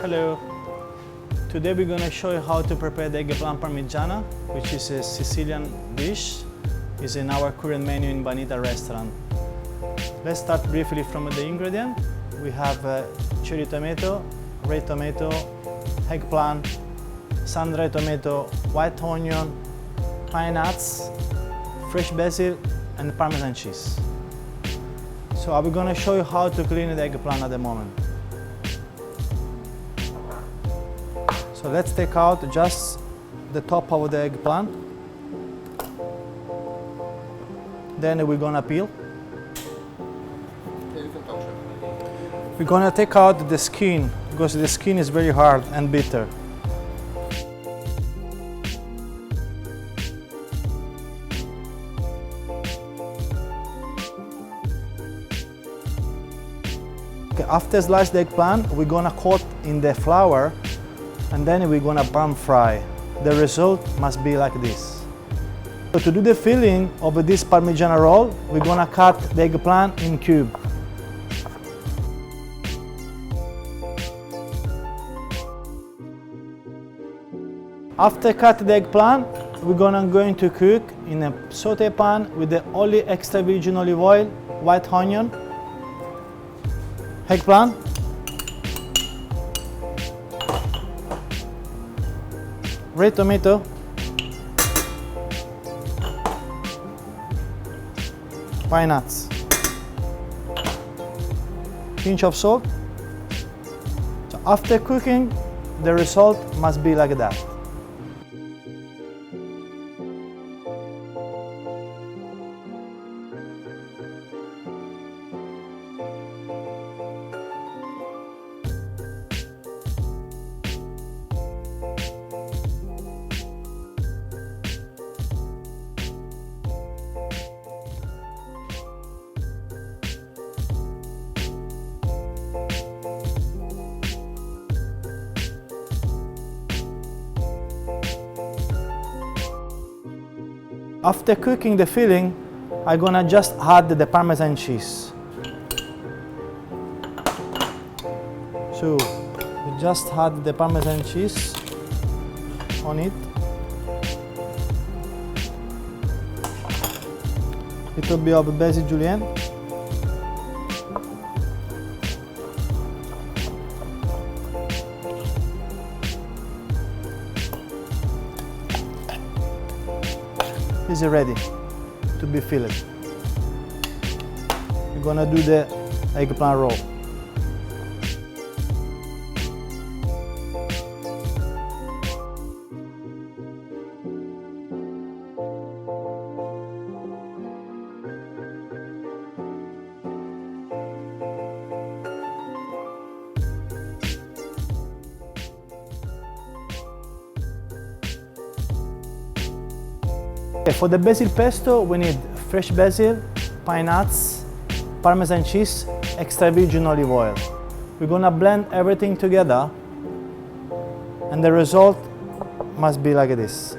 Hello. Today we're going to show you how to prepare the eggplant parmigiana, which is a Sicilian dish. It's in our current menu in Vanitas restaurant. Let's start briefly from the ingredient. We have cherry tomato, red tomato, eggplant, sun-dried tomato, white onion, pine nuts, fresh basil, and Parmesan cheese. So I'm going to show you how to clean the eggplant at the moment. So let's take out just the top of the eggplant. Then we're going to peel. We're going to take out the skin because the skin is very hard and bitter. Okay, after slice the eggplant, we're going to coat in the flour and then we're going to pan fry. The result must be like this. So to do the filling of this Parmigiana roll, we're going to cut the eggplant in cubes. After cut the eggplant, we're going to cook in a saute pan with the only extra virgin olive oil, white onion, eggplant, red tomato, pine nuts, pinch of salt. So after cooking, the result must be like that. After cooking the filling, I'm gonna just add the Parmesan cheese. So we just add the Parmesan cheese on it. Little bit of basil julienne. Is ready to be filled. We're gonna do the eggplant roll. For the basil pesto, we need fresh basil, pine nuts, Parmesan cheese, extra virgin olive oil. We're gonna blend everything together and the result must be like this.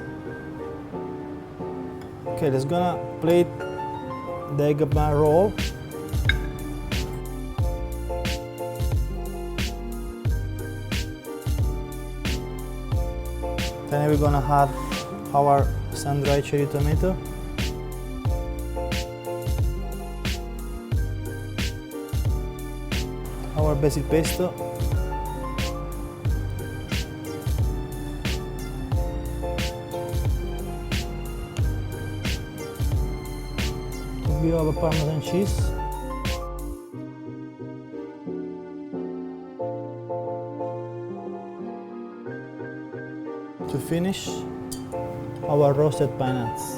Okay, let's gonna plate the eggplant roll. Then we're gonna add our sun-dried cherry tomato, our basil pesto, a bit of Parmesan cheese, to finish our roasted pine nuts.